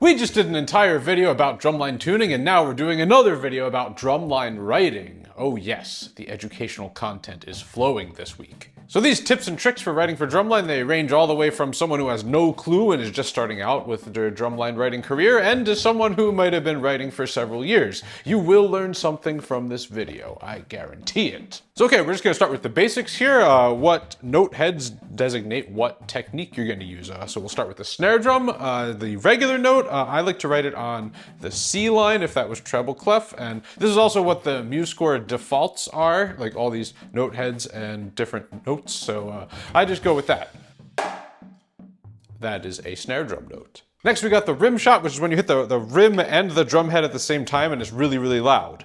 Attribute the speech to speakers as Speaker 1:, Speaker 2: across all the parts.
Speaker 1: We just did an entire video about drumline tuning, and now we're doing another video about drumline writing. Oh yes, the educational content is flowing this week. So these tips and tricks for writing for drumline, they range all the way from someone who has no clue and is just starting out with their drumline writing career, and to someone who might have been writing for several years. You will learn something from this video, I guarantee it. So okay, we're just gonna start with the basics here. What note heads designate what technique you're gonna use. So we'll start with the snare drum. The regular note, I like to write it on the C line if that was treble clef, and this is also what the MuseScore defaults are, like all these note heads and different notes, so I just go with that. That is a snare drum note. Next we got the rim shot, which is when you hit the rim and the drum head at the same time and it's really, really loud.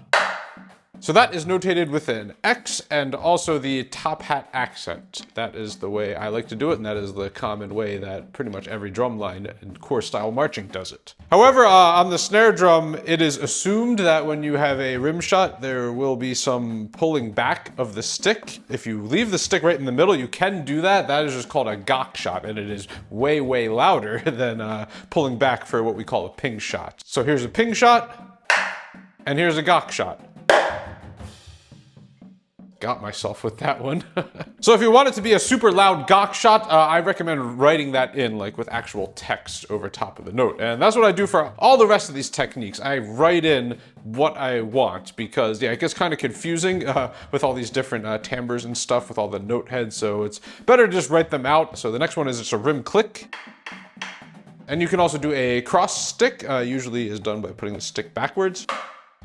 Speaker 1: So that is notated with an X and also the top hat accent. That is the way I like to do it, and that is the common way that pretty much every drumline and chorus style marching does it. However, on the snare drum, it is assumed that when you have a rim shot, there will be some pulling back of the stick. If you leave the stick right in the middle, you can do that. That is just called a gok shot, and it is way, way louder than pulling back for what we call a ping shot. So here's a ping shot, and here's a gok shot. Got myself with that one. So if you want it to be a super loud gok shot, I recommend writing that in like with actual text over top of the note. And that's what I do for all the rest of these techniques. I write in what I want because yeah, it gets kind of confusing with all these different timbres and stuff with all the note heads. So it's better to just write them out. So the next one is just a rim click. And you can also do a cross stick, usually is done by putting the stick backwards.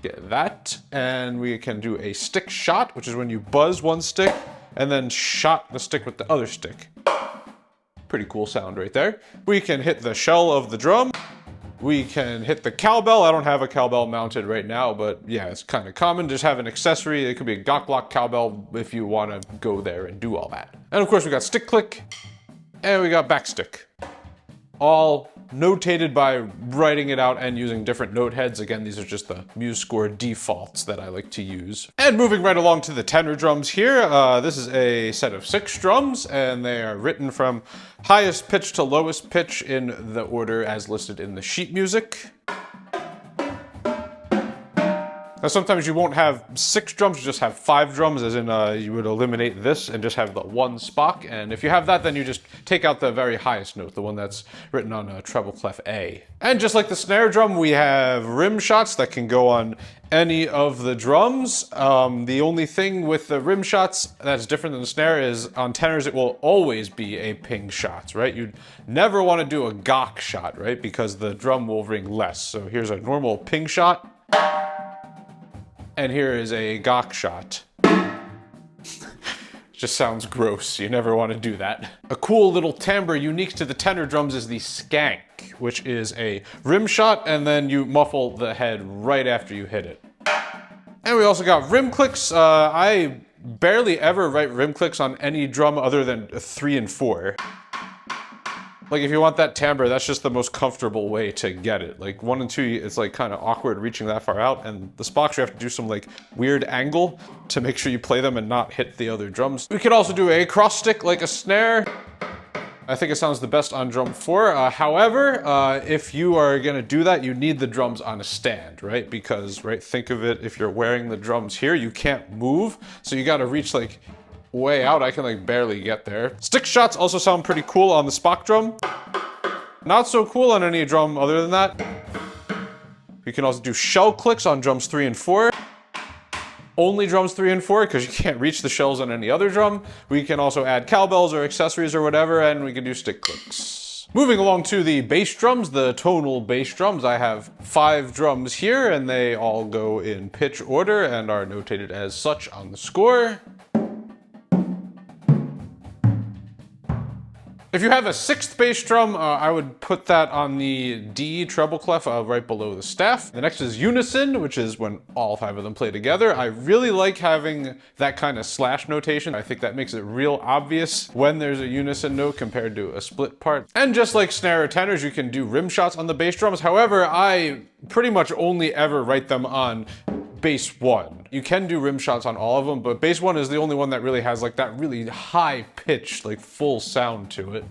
Speaker 1: Get that, and we can do a stick shot, which is when you buzz one stick and then shot the stick with the other stick. Pretty cool sound right there. We can hit the shell of the drum. We can hit the cowbell. I don't have a cowbell mounted right now, but yeah, it's kind of common. Just have an accessory. It could be a gok block cowbell if you want to go there and do all that. And of course we got stick click, and we got back stick. All notated by writing it out and using different note heads. Again, these are just the MuseScore defaults that I like to use. And moving right along to the tenor drums here, this is a set of 6 drums, and they are written from highest pitch to lowest pitch in the order as listed in the sheet music. Now sometimes you won't have 6 drums, you just have 5 drums, as in you would eliminate this and just have the one spock. And if you have that, then you just take out the very highest note, the one that's written on a treble clef A. And just like the snare drum, we have rim shots that can go on any of the drums. The only thing with the rim shots that's different than the snare is on tenors, it will always be a ping shot, right? You'd never want to do a gok shot, right? Because the drum will ring less. So here's a normal ping shot. And here is a gok shot. Just sounds gross. You never want to do that. A cool little timbre unique to the tenor drums is the skank, which is a rim shot and then you muffle the head right after you hit it. And we also got rim clicks. I barely ever write rim clicks on any drum other than 3 and 4. Like if you want that timbre, that's just the most comfortable way to get it. Like 1 and 2, it's like kind of awkward reaching that far out, and the spots you have to do some like weird angle to make sure you play them and not hit the other drums. We could also do a cross stick like a snare. I think it sounds the best on drum 4. However, if you are gonna do that, you need the drums on a stand, right? Because, right, think of it, if you're wearing the drums here, you can't move, so you gotta reach like way out. I can like barely get there. Stick shots also sound pretty cool on the Spock drum. Not so cool on any drum other than that. You can also do shell clicks on drums 3 and 4. Only drums 3 and 4 because you can't reach the shells on any other drum. We can also add cowbells or accessories or whatever, and we can do stick clicks. Moving along to the bass drums, the tonal bass drums. I have 5 drums here, and they all go in pitch order and are notated as such on the score. If you have a 6th bass drum, I would put that on the D treble clef right below the staff. The next is unison, which is when all 5 of them play together. I really like having that kind of slash notation. I think that makes it real obvious when there's a unison note compared to a split part. And just like snare or tenors, you can do rim shots on the bass drums. However, I pretty much only ever write them on bass 1. You can do rim shots on all of them, but bass 1 is the only one that really has like that really high pitch, like full sound to it.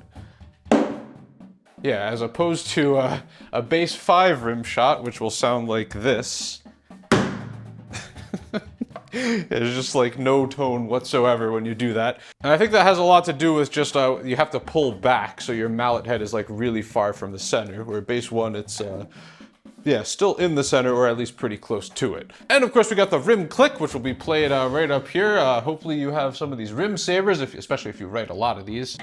Speaker 1: Yeah, as opposed to a bass 5 rim shot, which will sound like this. There's just like no tone whatsoever when you do that. And I think that has a lot to do with just you have to pull back so your mallet head is like really far from the center, where bass 1 it's yeah, still in the center, or at least pretty close to it. And of course we got the rim click, which will be played right up here. Hopefully you have some of these rim savers, especially if you write a lot of these.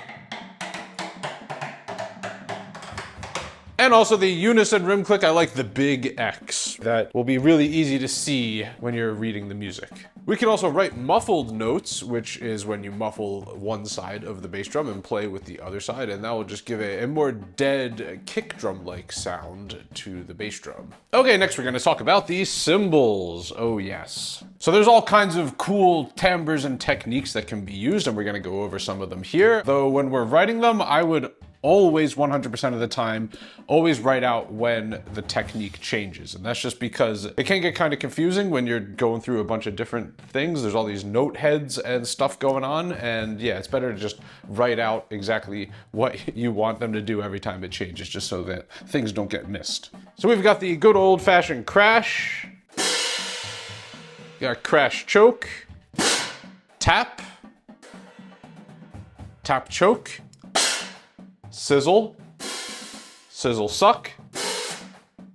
Speaker 1: And also the unison rim click, I like the big X. That will be really easy to see when you're reading the music. We can also write muffled notes, which is when you muffle one side of the bass drum and play with the other side, and that will just give a more dead kick drum-like sound to the bass drum. Okay, next we're gonna talk about the cymbals. Oh yes. So there's all kinds of cool timbres and techniques that can be used, and we're gonna go over some of them here. Though when we're writing them, I would always 100% of the time, always write out when the technique changes. And that's just because it can get kind of confusing when you're going through a bunch of different things. There's all these note heads and stuff going on. And yeah, it's better to just write out exactly what you want them to do every time it changes, just so that things don't get missed. So we've got the good old fashioned crash. Got crash choke, tap, tap choke, sizzle, sizzle suck,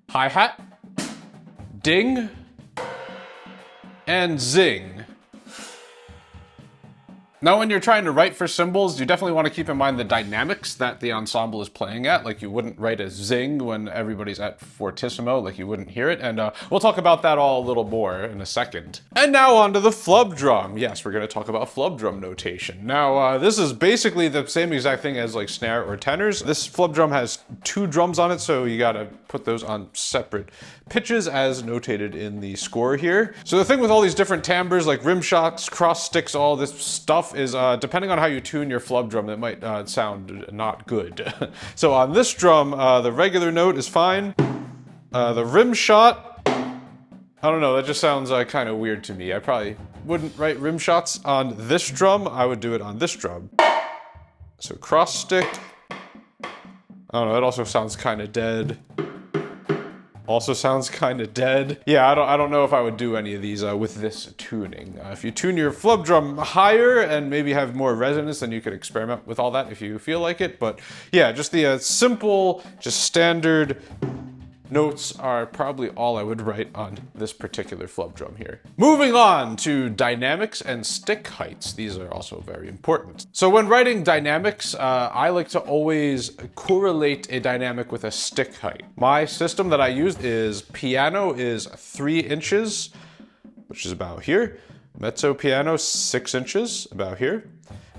Speaker 1: hi-hat, ding, and zing. Now when you're trying to write for cymbals, you definitely want to keep in mind the dynamics that the ensemble is playing at. Like you wouldn't write a zing when everybody's at fortissimo, like you wouldn't hear it. And we'll talk about that all a little more in a second. And now on to the flub drum. Yes, we're going to talk about flub drum notation. Now this is basically the same exact thing as like snare or tenors. This flub drum has 2 drums on it, so you got to put those on separate pitches as notated in the score here. So the thing with all these different timbres like rim shots, cross sticks, all this stuff is depending on how you tune your flub drum, it might sound not good. So on this drum, the regular note is fine. The rim shot, I don't know, that just sounds kind of weird to me. I probably wouldn't write rim shots on this drum. I would do it on this drum. So cross stick, I don't know, it also sounds kind of dead. Also sounds kind of dead. Yeah, I don't know if I would do any of these with this tuning. If you tune your flub drum higher and maybe have more resonance, then you could experiment with all that if you feel like it. But yeah, just the simple, just standard notes are probably all I would write on this particular flub drum here. Moving on to dynamics and stick heights. These are also very important. So when writing dynamics, I like to always correlate a dynamic with a stick height. My system that I use is piano is 3 inches, which is about here. Mezzo piano, 6 inches, about here.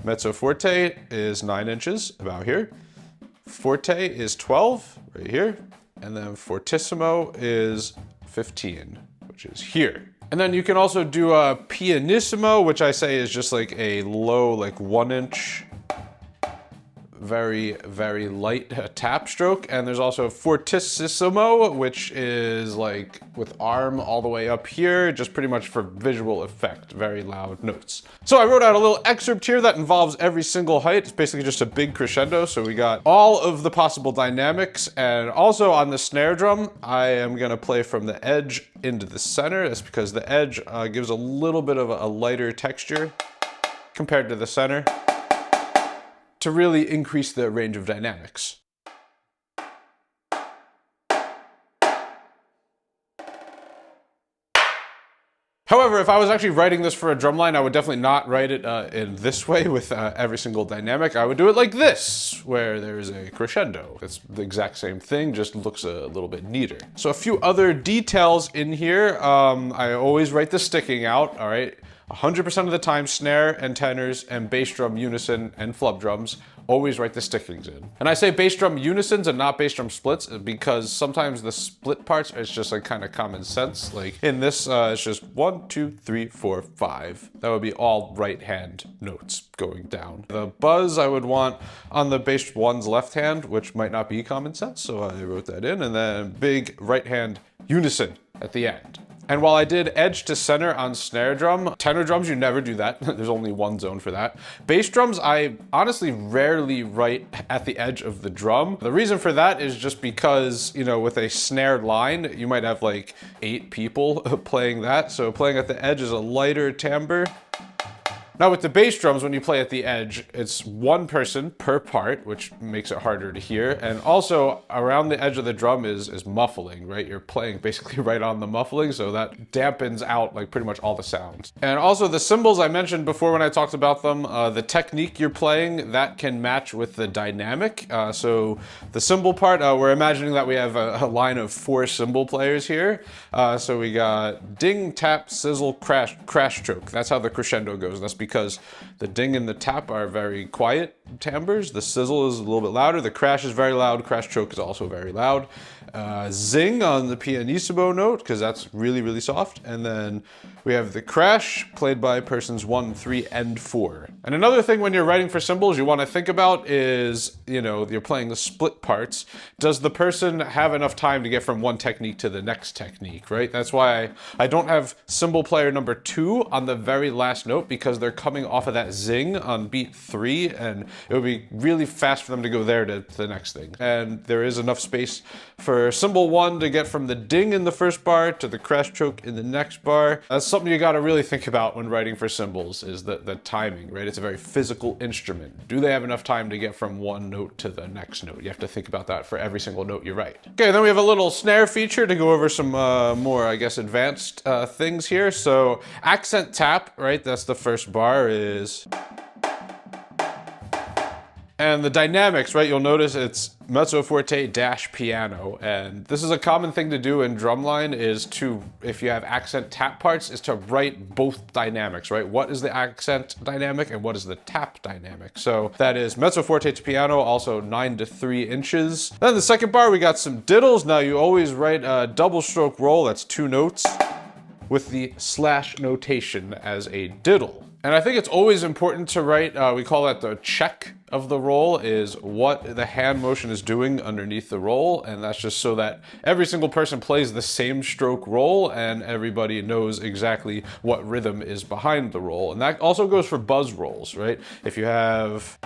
Speaker 1: Mezzo forte is 9 inches, about here. Forte is 12, right here. And then fortissimo is 15, which is here. And then you can also do a pianissimo, which I say is just like a low, like 1 inch, very, very light tap stroke. And there's also fortissimo, which is like with arm all the way up here, just pretty much for visual effect, very loud notes. So I wrote out a little excerpt here that involves every single height. It's basically just a big crescendo. So we got all of the possible dynamics. And also on the snare drum, I am gonna play from the edge into the center. That's because the edge gives a little bit of a lighter texture compared to the center, to really increase the range of dynamics. However, if I was actually writing this for a drumline, I would definitely not write it in this way with every single dynamic. I would do it like this, where there's a crescendo. It's the exact same thing, just looks a little bit neater. So a few other details in here. I always write the sticking out, all right? 100% of the time, snare and tenors and bass drum unison and flub drums, always write the stickings in. And I say bass drum unisons and not bass drum splits because sometimes the split parts is just like kind of common sense. Like in this, it's just 1, 2, 3, 4, 5. That would be all right hand notes going down. The buzz I would want on the bass one's left hand, which might not be common sense, so I wrote that in, and then big right hand unison at the end. And while I did edge to center on snare drum, tenor drums, you never do that. There's only one zone for that. Bass drums, I honestly rarely write at the edge of the drum. The reason for that is just because, you know, with a snared line, you might have like 8 people playing that. So playing at the edge is a lighter timbre. Now with the bass drums, when you play at the edge, it's one person per part, which makes it harder to hear. And also around the edge of the drum is muffling, right? You're playing basically right on the muffling, so that dampens out like pretty much all the sounds. And also the cymbals I mentioned before when I talked about them, the technique you're playing, that can match with the dynamic. So the cymbal part, we're imagining that we have a line of 4 cymbal players here. So we got ding, tap, sizzle, crash, choke. That's how the crescendo goes. That's because the ding and the tap are very quiet timbres. The sizzle is a little bit louder. The crash is very loud. Crash choke is also very loud. Zing on the pianissimo note, because that's really, really soft. And then we have the crash played by persons 1, 3, and 4. And another thing when you're writing for cymbals you want to think about is, you know, you're playing the split parts. Does the person have enough time to get from one technique to the next technique, right? That's why I don't have cymbal player number 2 on the very last note, because they're coming off of that zing on beat 3, and it would be really fast for them to go there to the next thing. And there is enough space for cymbal 1 to get from the ding in the first bar to the crash choke in the next bar. That's something you got to really think about when writing for cymbals, is the timing, right? It's a very physical instrument. Do they have enough time to get from one note to the next note? You have to think about that for every single note you write. Okay, then we have a little snare feature to go over some more, I guess, advanced things here. So accent tap, right? That's the first bar is... And the dynamics, right, you'll notice it's mezzo forte dash piano. And this is a common thing to do in Drumline, is to, if you have accent tap parts, is to write both dynamics, right? What is the accent dynamic and what is the tap dynamic? So that is mezzo forte to piano, also 9 to 3 inches. Then the second bar, we got some diddles. Now you always write a double stroke roll, that's 2 notes, with the slash notation as a diddle. And I think it's always important to write, we call that the check of the roll, is what the hand motion is doing underneath the roll. And that's just so that every single person plays the same stroke roll and everybody knows exactly what rhythm is behind the roll. And that also goes for buzz rolls, right? If you have...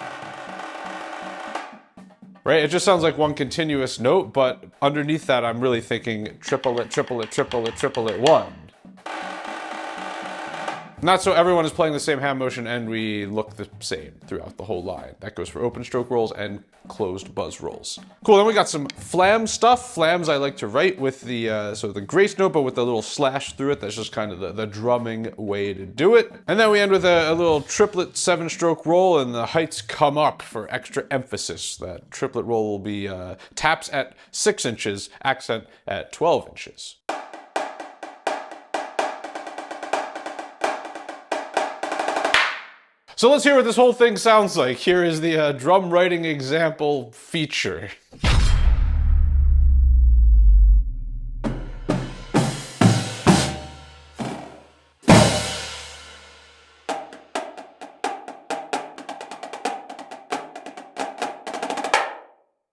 Speaker 1: Right, it just sounds like one continuous note, but underneath that I'm really thinking triplet, triplet, triplet, triplet, 1. Not so everyone is playing the same hand motion and we look the same throughout the whole line. That goes for open stroke rolls and closed buzz rolls. Cool, then we got some flam stuff. Flams I like to write with the, so the grace note, but with the little slash through it. That's just kind of the drumming way to do it. And then we end with a little triplet 7-stroke roll, and the heights come up for extra emphasis. That triplet roll will be taps at 6 inches, accent at 12 inches. So let's hear what this whole thing sounds like. Here is the drum writing example feature.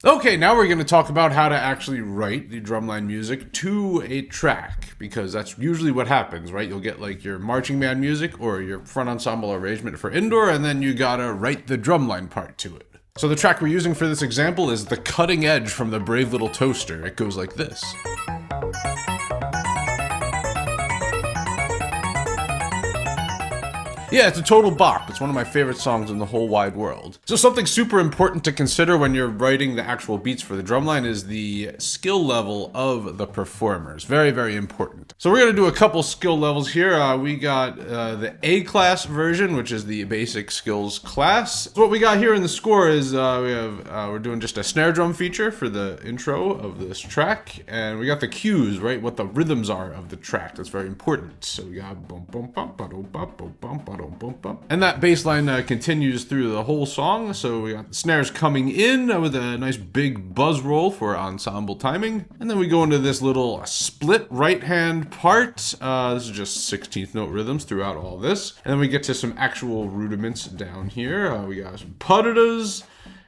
Speaker 1: Okay, now we're going to talk about how to actually write the drumline music to a track, because that's usually what happens, right? You'll get like your marching band music or your front ensemble arrangement for indoor, and then you gotta write the drumline part to it. So the track we're using for this example is The Cutting Edge from the Brave Little Toaster. It goes like this. Yeah, it's a total bop. It's one of my favorite songs in the whole wide world. So something super important to consider when you're writing the actual beats for the drumline is the skill level of the performers. Very, very important. So we're gonna do a couple skill levels here. We got the A class version, which is the basic skills class. So what we got here in the score is we're doing just a snare drum feature for the intro of this track, and we got the cues, right? What the rhythms are of the track. That's very important. So we got bum bum bum ba dum bum bum bum ba dum bum bum, and that bass line continues through the whole song. So we got the snares coming in with a nice big buzz roll for ensemble timing, and then we go into this little split right hand part. This is just 16th note rhythms throughout all this, and then we get to some actual rudiments down here. We got some puttas,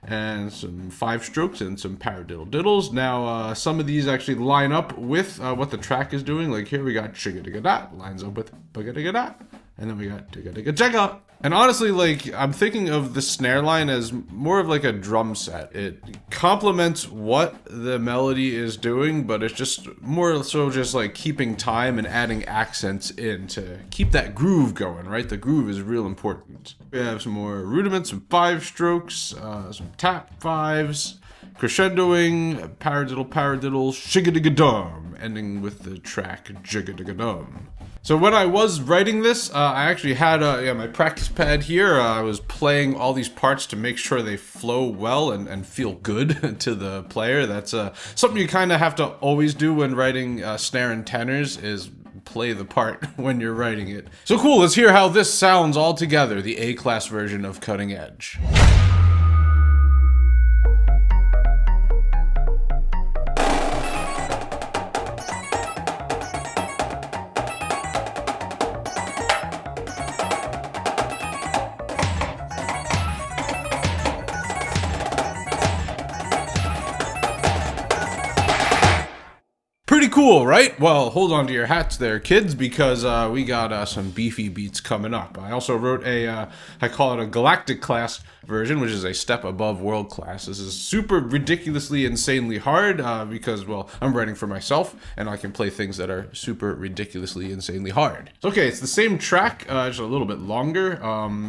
Speaker 1: and some 5 strokes and some paradiddle diddles. Now, some of these actually line up with what the track is doing. Like here we got chigga digga dot, lines up with bugga digga dot. And then we got digga digga jagga. And honestly, like, I'm thinking of the snare line as more of like a drum set. It complements what the melody is doing, but it's just more so just like keeping time and adding accents in to keep that groove going, right? The groove is real important. We have some more rudiments, some 5 strokes, some tap 5s, crescendoing, paradiddle, shigga-digga-dum, ending with the track jigga-digga-dum. So when I was writing this, I actually had my practice pad here. I was playing all these parts to make sure they flow well and feel good to the player. That's something you kind of have to always do when writing snare and tenors, is play the part when you're writing it. So cool, let's hear how this sounds all together, the A-class version of Cutting Edge. Pretty cool, right? Well, hold on to your hats there, kids, because we got some beefy beats coming up. I also wrote I call it a galactic class version, which is a step above world class. This is super ridiculously insanely hard because, well, I'm writing for myself, and I can play things that are super ridiculously insanely hard. So, okay, it's the same track, just a little bit longer.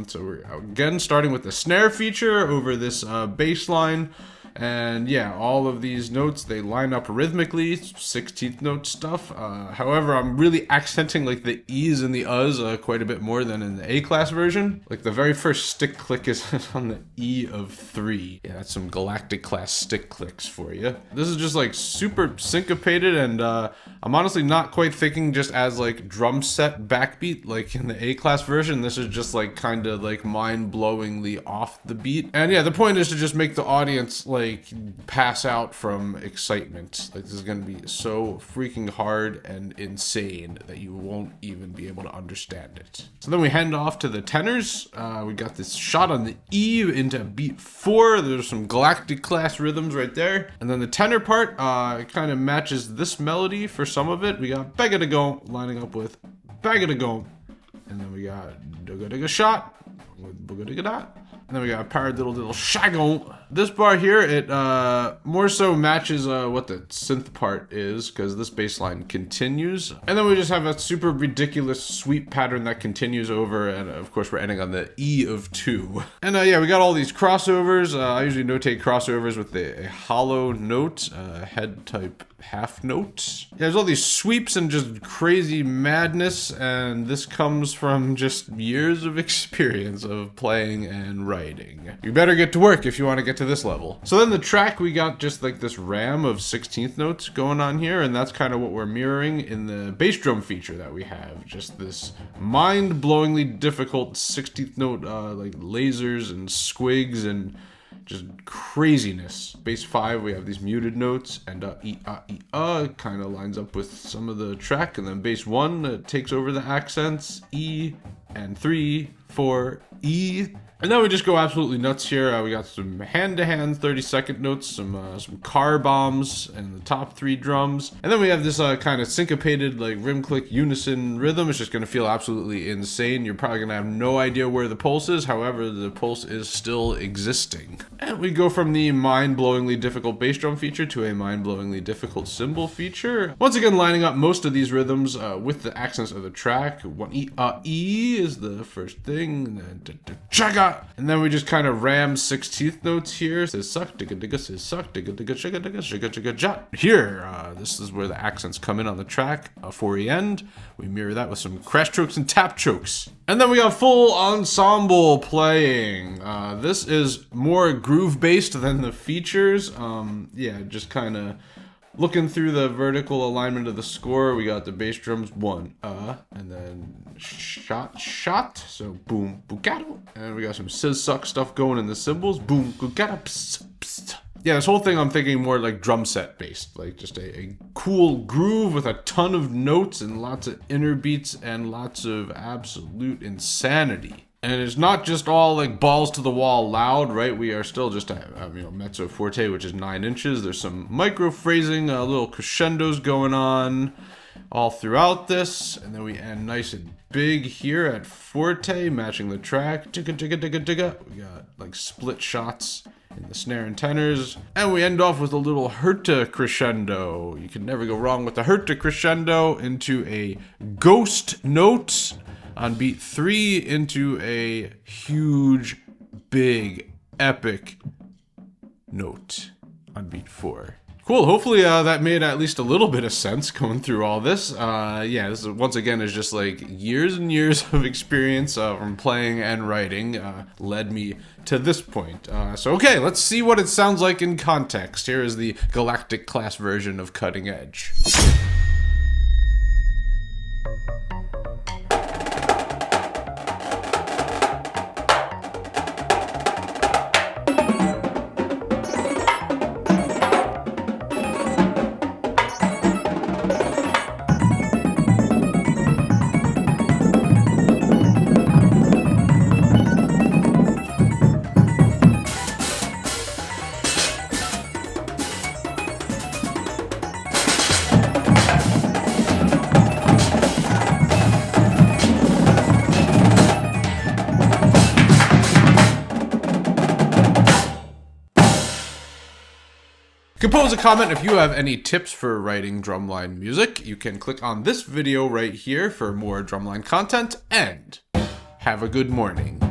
Speaker 1: So we're again starting with the snare feature over this bass line. And yeah, all of these notes, they line up rhythmically, 16th note stuff. However, I'm really accenting like the E's and the U's quite a bit more than in the A-class version. Like the very first stick click is on the E of 3. Yeah, that's some galactic class stick clicks for you. This is just like super syncopated, and I'm honestly not quite thinking just as like drum set backbeat like in the A-class version. This is just like kind of like mind-blowingly off the beat. And yeah, the point is to just make the audience like pass out from excitement. Like this is gonna be so freaking hard and insane that you won't even be able to understand it. So then we hand off to the tenors. We got this shot on the E into beat 4. There's some galactic class rhythms right there. And then the tenor part kind of matches this melody for some of it. We got Begga to Go lining up with Begga to Go. And then we got Dugga Digga Shot with Booga Digga Dot. And then we got Paradiddle Diddle Shaggle. This bar here, it more so matches what the synth part is, because this bass line continues. And then we just have a super ridiculous sweep pattern that continues over, and of course we're ending on the E of 2. And yeah, we got all these crossovers. I usually notate crossovers with a hollow note, head type half note. Yeah, there's all these sweeps and just crazy madness, and this comes from just years of experience of playing and writing. You better get to work if you want to get to this level. So then the track, we got just like this ram of 16th notes going on here, and that's kind of what we're mirroring in the bass drum feature that we have. Just this mind-blowingly difficult 16th note like lasers and squigs and just craziness. Bass 5, we have these muted notes, and kind of lines up with some of the track. And then bass 1 takes over the accents, E, and 3, 4, E. And then we just go absolutely nuts here. We got some hand-to-hand 30-second notes, some car bombs, and the top 3 drums. And then we have this kind of syncopated, like rim-click unison rhythm. It's just going to feel absolutely insane. You're probably going to have no idea where the pulse is. However, the pulse is still existing. And we go from the mind-blowingly difficult bass drum feature to a mind-blowingly difficult cymbal feature. Once again, lining up most of these rhythms with the accents of the track. 1 E is the first thing. Chaga. And then we just kind of ram 16th notes here. Says suck, digga digga, says suck, digga digga, shigga digga, shigga digga jot. Here, this is where the accents come in on the track. For the end, we mirror that with some crash chokes and tap chokes. And then we got full ensemble playing. This is more groove based than the features. Yeah, just kind of looking through the vertical alignment of the score. We got the bass drums 1, and then shot, so boom, bugato. And we got some sizz suck stuff going in the cymbals, boom, bugato, psst, psst. Yeah, this whole thing I'm thinking more like drum set based, like just a cool groove with a ton of notes and lots of inner beats and lots of absolute insanity. And it's not just all like balls to the wall loud, right? We are still just a mezzo forte, which is 9 inches. There's some micro phrasing, little crescendos going on all throughout this. And then we end nice and big here at forte, matching the track. Tigga, tigga, tigga, tigga. We got like split shots in the snare and tenors. And we end off with a little Herta crescendo. You can never go wrong with the Herta crescendo into a ghost note on beat 3 into a huge, big, epic note on beat 4. Cool, hopefully that made at least a little bit of sense going through all this. Yeah, this is, once again is just like years and years of experience from playing and writing led me to this point. So okay, let's see what it sounds like in context. Here is the Galactic class version of Cutting Edge. Compose a comment if you have any tips for writing drumline music. You can click on this video right here for more drumline content, and have a good morning.